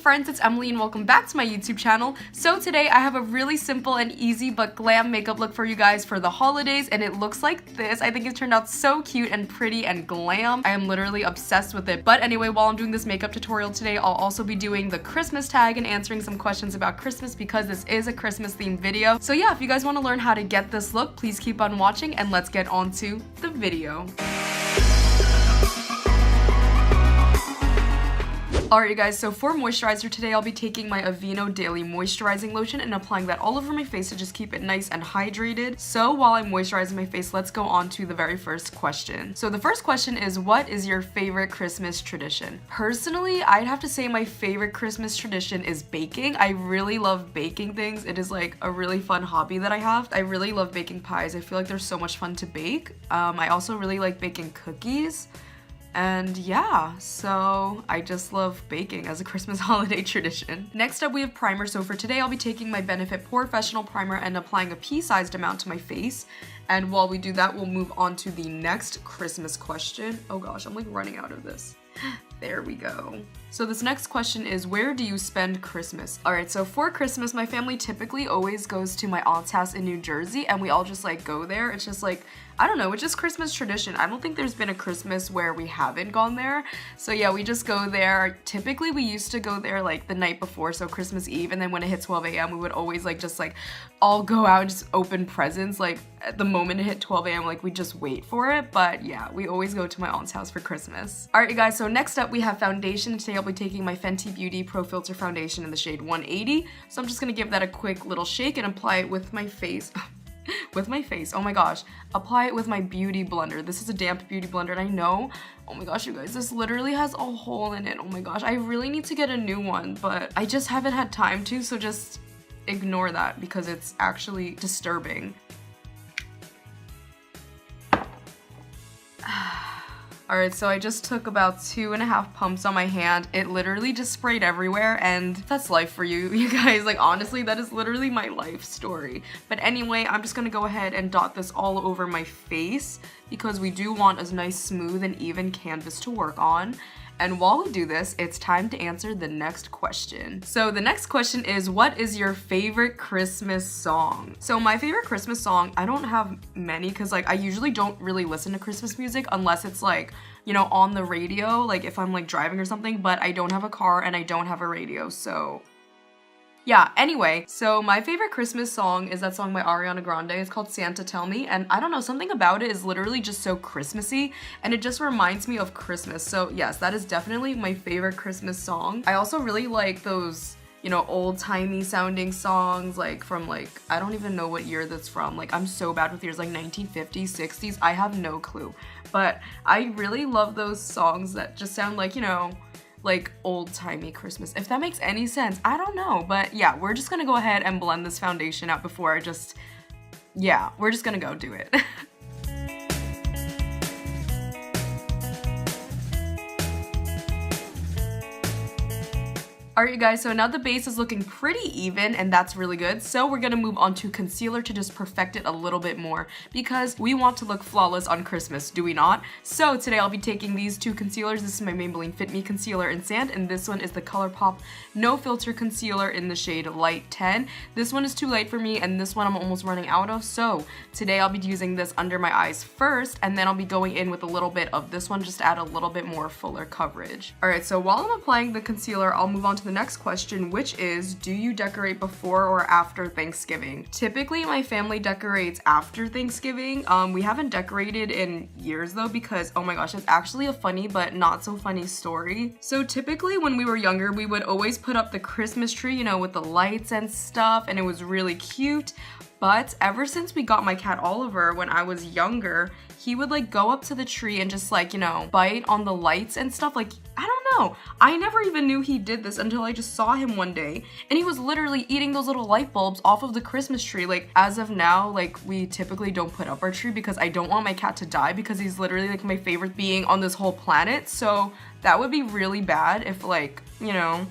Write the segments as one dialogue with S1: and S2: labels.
S1: friends, it's Emily and welcome back to my YouTube channel. So today I have a really simple and easy but glam makeup look for you guys for the holidays, and it looks like this. I think it turned out so cute and pretty and glam. I am literally obsessed with it. But anyway, while I'm doing this makeup tutorial today, I'll also be doing the Christmas tag and answering some questions about Christmas because this is a Christmas themed video. So yeah, if you guys want to learn how to get this look, please keep on watching and let's get on to the video. Alright you guys, so for moisturizer today I'll be taking my Aveeno Daily Moisturizing Lotion and applying that all over my face to just keep it nice and hydrated. So while I'm moisturizing my face, let's go on to the very first question. So the first question is, what is your favorite Christmas tradition? Personally, I'd have to say my favorite Christmas tradition is baking. I really love baking things. It is like a really fun hobby that I have. I really love baking pies. I feel like they're so much fun to bake. I also really like baking cookies. And yeah, so I just love baking as a Christmas holiday tradition. Next up, we have primer. So for today, I'll be taking my Benefit Porefessional primer and applying a pea-sized amount to my face. And while we do that, we'll move on to the next Christmas question. Oh gosh, I'm like running out of this. There we go. So this next question is, where do you spend Christmas? Alright, so for Christmas, my family typically always goes to my aunt's house in New Jersey and we all just like go there. It's just like, I don't know, it's just Christmas tradition. I don't think there's been a Christmas where we haven't gone there. So yeah, we just go there. Typically we used to go there like the night before, so Christmas Eve, and then when it hit 12 a.m. we would always like just like all go out and just open presents. Like at the moment it hit 12 a.m. like we just wait for it. But yeah, we always go to my aunt's house for Christmas. Alright you guys, so next up we have foundation. Today I'll be taking my Fenty Beauty Pro Filter foundation in the shade 180. So I'm just gonna give that a quick little shake and apply it with my face. With my face, oh my gosh, apply it with my beauty blender. This is a damp beauty blender, and I know, oh my gosh you guys, this literally has a hole in it. Oh my gosh, I really need to get a new one, but I just haven't had time to, so just ignore that because it's actually disturbing. Alright, so I just took about 2.5 pumps on my hand. It literally just sprayed everywhere, and that's life for you guys. Like honestly, that is literally my life story. But anyway, I'm just gonna go ahead and dot this all over my face because we do want a nice smooth and even canvas to work on. And while we do this, it's time to answer the next question. So the next question is, what is your favorite Christmas song? So my favorite Christmas song, I don't have many because like I usually don't really listen to Christmas music unless it's like, you know, on the radio, like if I'm like driving or something, but I don't have a car and I don't have a radio, so yeah, anyway, so my favorite Christmas song is that song by Ariana Grande. It's called Santa Tell Me, and I don't know, something about it is literally just so Christmassy, and it just reminds me of Christmas. So yes, that is definitely my favorite Christmas song. I also really like those, you know, old-timey sounding songs, like from like, I don't even know what year that's from. Like, I'm so bad with years, like 1950s, 60s, I have no clue. But I really love those songs that just sound like, you know, like old-timey Christmas, if that makes any sense. I don't know, but yeah, we're just gonna go ahead and blend this foundation out before I just, yeah, we're just gonna go do it. Alright you guys, so now the base is looking pretty even and that's really good. So we're gonna move on to concealer to just perfect it a little bit more because we want to look flawless on Christmas, do we not? So today I'll be taking these two concealers. This is my Maybelline FitMe Concealer in Sand, and this one is the Colourpop No Filter Concealer in the shade Light 10. This one is too light for me and this one I'm almost running out of. So today I'll be using this under my eyes first, and then I'll be going in with a little bit of this one just to add a little bit more fuller coverage. Alright, so while I'm applying the concealer, I'll move on to the next question, which is, do you decorate before or after Thanksgiving? Typically my family decorates after Thanksgiving. We haven't decorated in years though because, oh my gosh, it's actually a funny but not so funny story. So typically when we were younger, we would always put up the Christmas tree, you know, with the lights and stuff, and it was really cute. But ever since we got my cat Oliver when I was younger, he would like go up to the tree and just like, you know, bite on the lights and stuff. Like, I don't know. I never even knew he did this until I just saw him one day. And he was literally eating those little light bulbs off of the Christmas tree. Like, as of now, like, we typically don't put up our tree because I don't want my cat to die because he's literally like my favorite being on this whole planet. So that would be really bad if like, you know,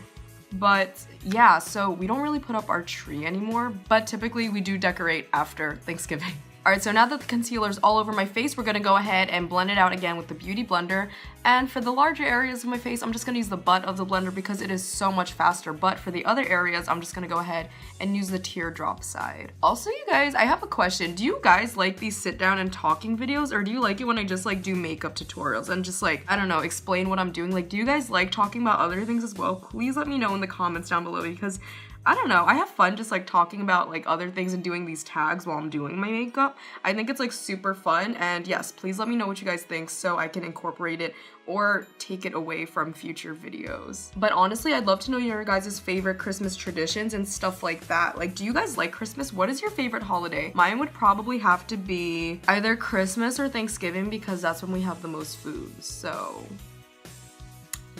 S1: but yeah, so we don't really put up our tree anymore, but typically we do decorate after Thanksgiving. Alright, so now that the concealer's all over my face, we're gonna go ahead and blend it out again with the Beauty Blender. And for the larger areas of my face, I'm just gonna use the butt of the blender because it is so much faster. But for the other areas, I'm just gonna go ahead and use the teardrop side. Also, you guys, I have a question. Do you guys like these sit down and talking videos, or do you like it when I just like do makeup tutorials and just like, I don't know, explain what I'm doing? Like, do you guys like talking about other things as well? Please let me know in the comments down below, because I don't know, I have fun just like talking about like other things and doing these tags while I'm doing my makeup. I think it's like super fun, and yes, please let me know what you guys think so I can incorporate it or take it away from future videos. But honestly, I'd love to know your guys' favorite Christmas traditions and stuff like that. Like, do you guys like Christmas? What is your favorite holiday? Mine would probably have to be either Christmas or Thanksgiving because that's when we have the most food. So,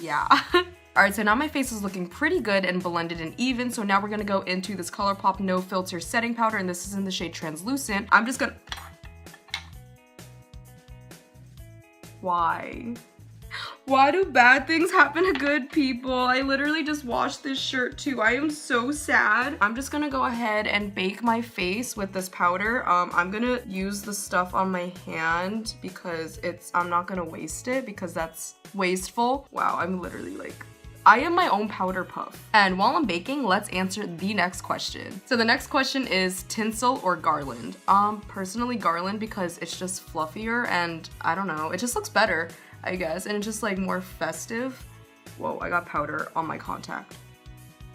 S1: yeah. Alright, so now my face is looking pretty good and blended and even, so now we're gonna go into this Colourpop No Filter setting powder, and this is in the shade Translucent. I'm just gonna... Why? Why do bad things happen to good people? I literally just washed this shirt too. I am so sad. I'm just gonna go ahead and bake my face with this powder. I'm gonna use the stuff on my hand because I'm not gonna waste it because that's wasteful. Wow, I'm literally like... I am my own powder puff. And while I'm baking, let's answer the next question. So the next question is tinsel or garland? Personally garland because it's just fluffier and I don't know, it just looks better, I guess. And it's just like more festive. Whoa, I got powder on my contact.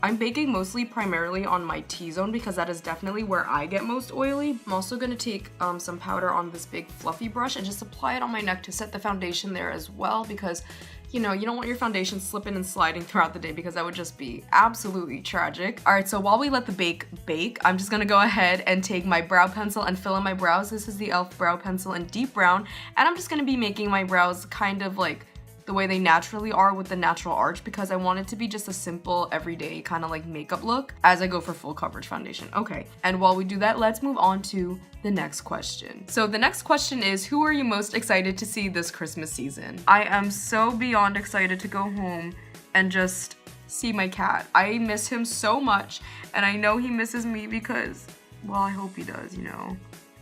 S1: I'm baking mostly primarily on my T-zone because that is definitely where I get most oily. I'm also gonna take some powder on this big fluffy brush and just apply it on my neck to set the foundation there as well because you know, you don't want your foundation slipping and sliding throughout the day because that would just be absolutely tragic. All right, so while we let the bake, I'm just gonna go ahead and take my brow pencil and fill in my brows. This is the e.l.f. brow pencil in deep brown, and I'm just gonna be making my brows kind of like the way they naturally are with the natural arch because I want it to be just a simple everyday kind of like makeup look as I go for full coverage foundation. Okay, and while we do that, let's move on to the next question. So the next question is, who are you most excited to see this Christmas season? I am so beyond excited to go home and just see my cat. I miss him so much, and I know he misses me because, well, I hope he does, you know.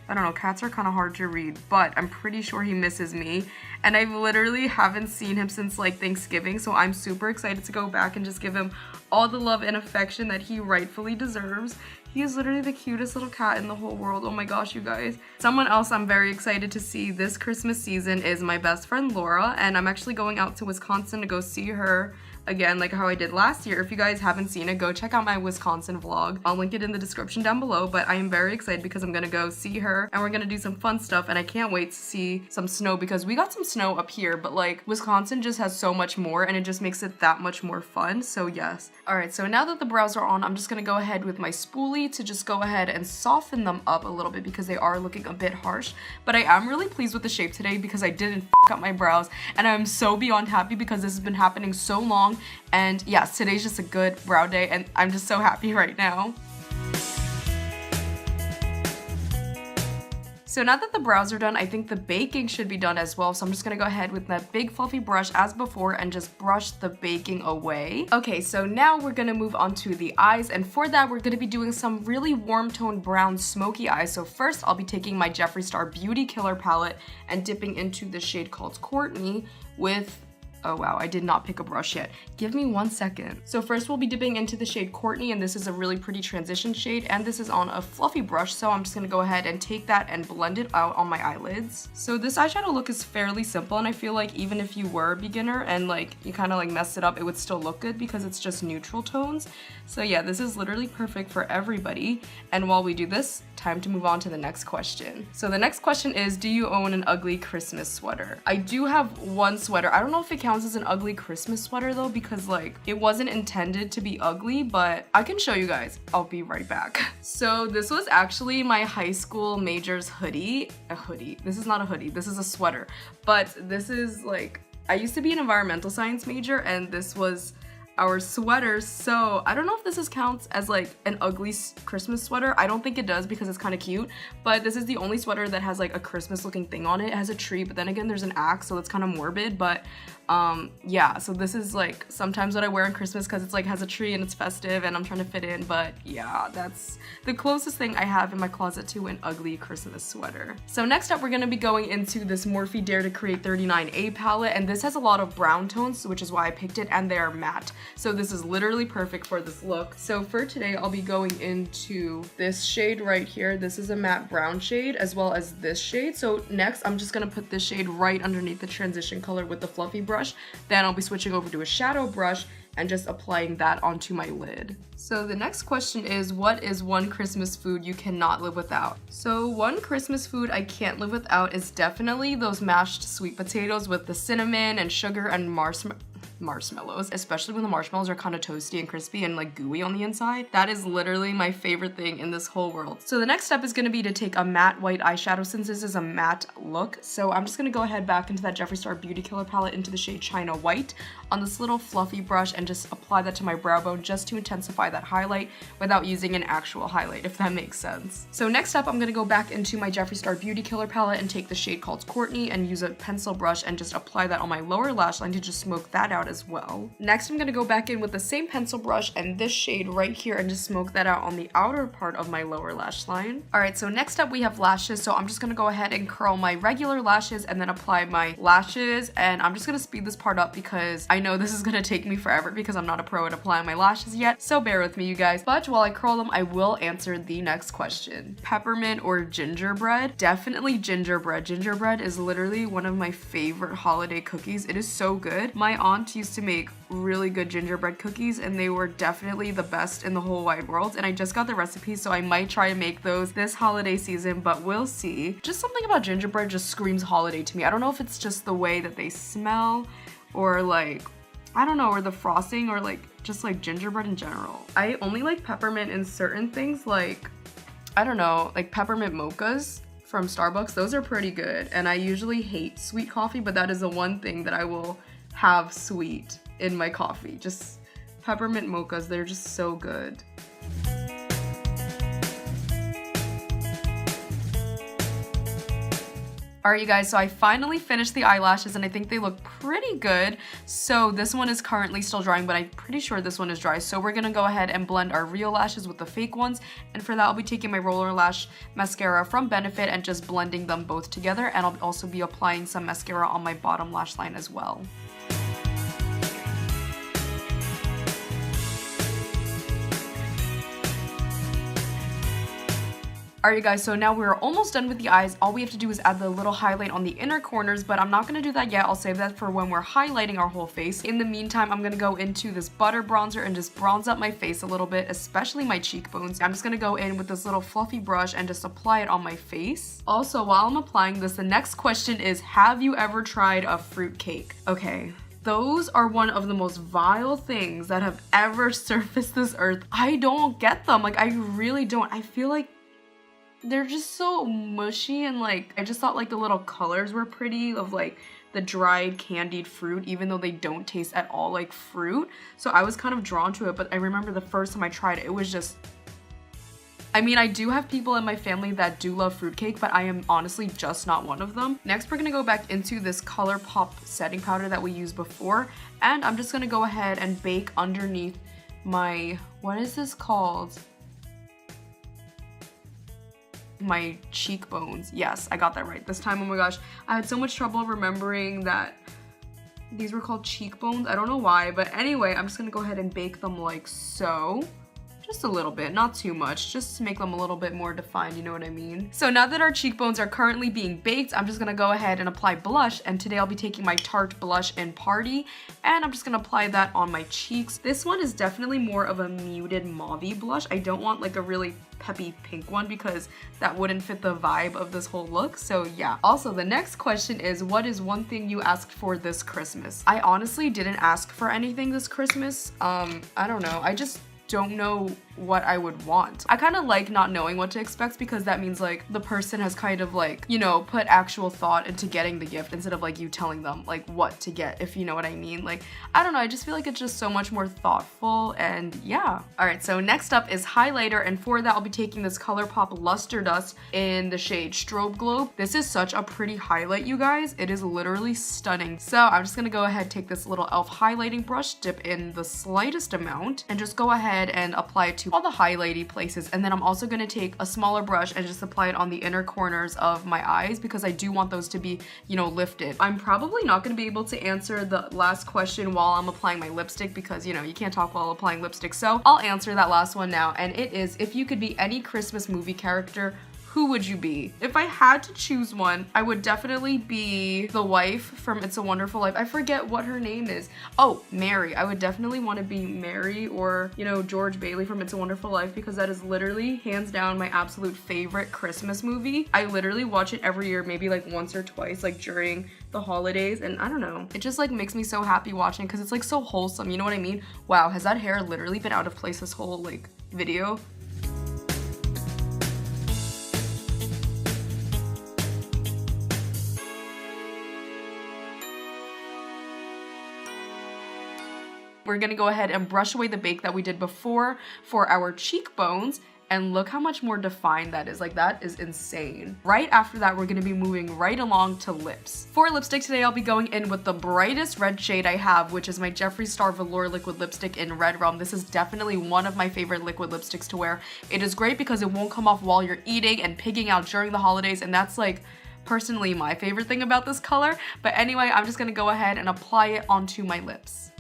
S1: I don't know, cats are kind of hard to read, but I'm pretty sure he misses me. And I literally haven't seen him since like Thanksgiving, so I'm super excited to go back and just give him all the love and affection that he rightfully deserves. He is literally the cutest little cat in the whole world. Oh my gosh, you guys. Someone else I'm very excited to see this Christmas season is my best friend Laura, and I'm actually going out to Wisconsin to go see her again, like how I did last year. If you guys haven't seen it, go check out my Wisconsin vlog. I'll link it in the description down below, but I am very excited because I'm gonna go see her and we're gonna do some fun stuff, and I can't wait to see some snow because we got some snow up here, but like Wisconsin just has so much more and it just makes it that much more fun, so yes. Alright, so now that the brows are on, I'm just gonna go ahead with my spoolie to just go ahead and soften them up a little bit because they are looking a bit harsh, but I am really pleased with the shape today because I didn't f up my brows, and I'm so beyond happy because this has been happening so long. And yes, today's just a good brow day and I'm just so happy right now. So now that the brows are done, I think the baking should be done as well. So I'm just gonna go ahead with that big fluffy brush as before and just brush the baking away. Okay, so now we're gonna move on to the eyes, and for that we're gonna be doing some really warm toned brown smoky eyes. So first I'll be taking my Jeffree Star Beauty Killer palette and dipping into the shade called Courtney with... Oh wow, I did not pick a brush yet. Give me 1 second. So first we'll be dipping into the shade Courtney, and this is a really pretty transition shade, and this is on a fluffy brush, so I'm just gonna go ahead and take that and blend it out on my eyelids. So this eyeshadow look is fairly simple, and I feel like even if you were a beginner and like you kind of like messed it up, it would still look good because it's just neutral tones. So yeah, this is literally perfect for everybody. And while we do this, time to move on to the next question. So the next question is, do you own an ugly Christmas sweater? I do have one sweater. I don't know if it counts as an ugly Christmas sweater though, because like it wasn't intended to be ugly, but I can show you guys. I'll be right back. So this was actually my high school major's hoodie. A hoodie. This is not a hoodie. This is a sweater. But this is like, I used to be an environmental science major, and this was our sweaters. So I don't know if this counts as like an ugly Christmas sweater. I don't think it does because it's kind of cute, but this is the only sweater that has like a Christmas looking thing on it. It has a tree, but then again there's an axe, so it's kind of morbid, but Yeah, so this is like sometimes what I wear on Christmas because it's like has a tree and it's festive and I'm trying to fit in, but yeah, that's the closest thing I have in my closet to an ugly Christmas sweater. So next up, we're gonna be going into this Morphe Dare to Create 39A palette, and this has a lot of brown tones, which is why I picked it, and they are matte. So this is literally perfect for this look. So for today, I'll be going into this shade right here. This is a matte brown shade, as well as this shade. So next, I'm just gonna put this shade right underneath the transition color with the fluffy brush. Then I'll be switching over to a shadow brush and just applying that onto my lid. So the next question is, what is one Christmas food you cannot live without? So one Christmas food I can't live without is definitely those mashed sweet potatoes with the cinnamon and sugar and marshmallows, especially when the marshmallows are kind of toasty and crispy and like gooey on the inside. That is literally my favorite thing in this whole world. So the next step is going to be to take a matte white eyeshadow, since this is a matte look. So I'm just going to go ahead back into that Jeffree Star Beauty Killer palette into the shade China White on this little fluffy brush and just apply that to my brow bone just to intensify that highlight without using an actual highlight, if that makes sense. So next up, I'm going to go back into my Jeffree Star Beauty Killer palette and take the shade called Courtney and use a pencil brush and just apply that on my lower lash line to just smoke that out as well. Next, I'm going to go back in with the same pencil brush and this shade right here and just smoke that out on the outer part of my lower lash line. Alright, so next up we have lashes. So I'm just going to go ahead and curl my regular lashes and then apply my lashes, and I'm just going to speed this part up because I know this is going to take me forever because I'm not a pro at applying my lashes yet, so bear with me, you guys. But while I curl them, I will answer the next question. Peppermint or gingerbread? Definitely gingerbread. Gingerbread is literally one of my favorite holiday cookies. It is so good. My aunt used to make really good gingerbread cookies and they were definitely the best in the whole wide world, and I just got the recipe, so I might try to make those this holiday season, but we'll see. Just something about gingerbread just screams holiday to me. I don't know if it's just the way that they smell or like, I don't know, or the frosting, or like just like gingerbread in general. I only like peppermint in certain things, like, I don't know, like peppermint mochas from Starbucks. Those are pretty good, and I usually hate sweet coffee, but that is the one thing that I will have sweet in my coffee. Just peppermint mochas, they're just so good. Alright, you guys, so I finally finished the eyelashes and I think they look pretty good. So this one is currently still drying, but I'm pretty sure this one is dry. So we're gonna go ahead and blend our real lashes with the fake ones. And for that, I'll be taking my Roller Lash mascara from Benefit and just blending them both together. And I'll also be applying some mascara on my bottom lash line as well. Alright, guys, so now we're almost done with the eyes. All we have to do is add the little highlight on the inner corners, but I'm not going to do that yet. I'll save that for when we're highlighting our whole face. In the meantime, I'm going to go into this butter bronzer and just bronze up my face a little bit, especially my cheekbones. I'm just going to go in with this little fluffy brush and just apply it on my face. Also, while I'm applying this, the next question is, have you ever tried a fruit cake? Okay. Those are one of the most vile things that have ever surfaced this earth. I don't get them. Like, I really don't. I feel like they're just so mushy, and like I just thought like the little colors were pretty of like the dried candied fruit, even though they don't taste at all like fruit. So I was kind of drawn to it, but I remember the first time I tried it, it was just, I mean, I do have people in my family that do love fruitcake, but I am honestly just not one of them. Next, we're gonna go back into this Colourpop setting powder that we used before, and I'm just gonna go ahead and bake underneath my, what is this called? My cheekbones. Yes, I got that right this time. Oh my gosh, I had so much trouble remembering that these were called cheekbones. I don't know why, but anyway, I'm just gonna go ahead and bake them like so. Just a little bit, not too much, just to make them a little bit more defined, you know what I mean? So now that our cheekbones are currently being baked, I'm just gonna go ahead and apply blush, and today I'll be taking my Tarte blush in Paaarty, and I'm just gonna apply that on my cheeks. This one is definitely more of a muted mauve-y blush. I don't want like a really peppy pink one because that wouldn't fit the vibe of this whole look, so yeah. Also, the next question is, what is one thing you asked for this Christmas? I honestly didn't ask for anything this Christmas. I don't know, I just don't know what I would want. I kind of like not knowing what to expect because that means like the person has kind of like, you know, put actual thought into getting the gift instead of like you telling them like what to get, if you know what I mean. Like, I don't know, I just feel like it's just so much more thoughtful, and yeah. Alright, so next up is highlighter, and for that I'll be taking this Colourpop Luster Dust in the shade Strobe Glow. This is such a pretty highlight, you guys. It is literally stunning. So I'm just gonna go ahead, take this little e.l.f. highlighting brush, dip in the slightest amount, and just go ahead and apply it to all the highlighty places. And then I'm also gonna take a smaller brush and just apply it on the inner corners of my eyes because I do want those to be, you know, lifted. I'm probably not gonna be able to answer the last question while I'm applying my lipstick because, you know, you can't talk while applying lipstick. So I'll answer that last one now, and it is, if you could be any Christmas movie character, who would you be? If I had to choose one, I would definitely be the wife from It's a Wonderful Life. I forget what her name is. Oh, Mary. I would definitely want to be Mary, or, you know, George Bailey from It's a Wonderful Life, because that is literally hands down my absolute favorite Christmas movie. I literally watch it every year, maybe like once or twice, like during the holidays, and I don't know. It just like makes me so happy watching because it's like so wholesome, you know what I mean? Wow, has that hair literally been out of place this whole like video? We're gonna go ahead and brush away the bake that we did before for our cheekbones, and look how much more defined that is. Like, that is insane. Right after that, we're gonna be moving right along to lips. For lipstick today, I'll be going in with the brightest red shade I have, which is my Jeffree Star Velour liquid lipstick in Red Realm. This is definitely one of my favorite liquid lipsticks to wear. It is great because it won't come off while you're eating and pigging out during the holidays, and that's like personally my favorite thing about this color. But anyway, I'm just gonna go ahead and apply it onto my lips.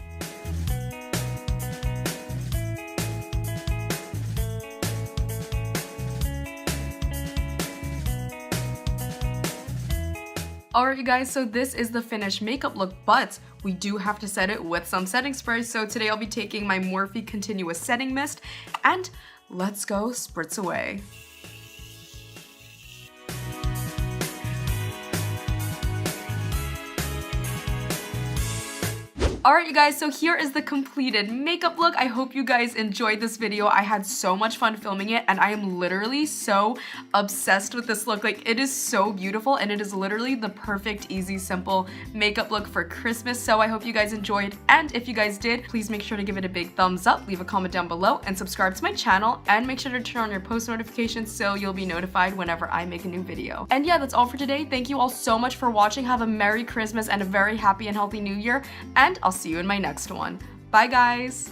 S1: Alright, you guys, so this is the finished makeup look, but we do have to set it with some setting spray. So today I'll be taking my Morphe Continuous Setting Mist, and let's go spritz away. Alright, you guys, so here is the completed makeup look. I hope you guys enjoyed this video. I had so much fun filming it, and I am literally so obsessed with this look. Like, it is so beautiful, and it is literally the perfect, easy, simple makeup look for Christmas. So I hope you guys enjoyed, and if you guys did, please make sure to give it a big thumbs up, leave a comment down below, and subscribe to my channel, and make sure to turn on your post notifications so you'll be notified whenever I make a new video. And yeah, that's all for today. Thank you all so much for watching. Have a Merry Christmas and a very happy and healthy New Year, and I'll see you in my next one. Bye, guys!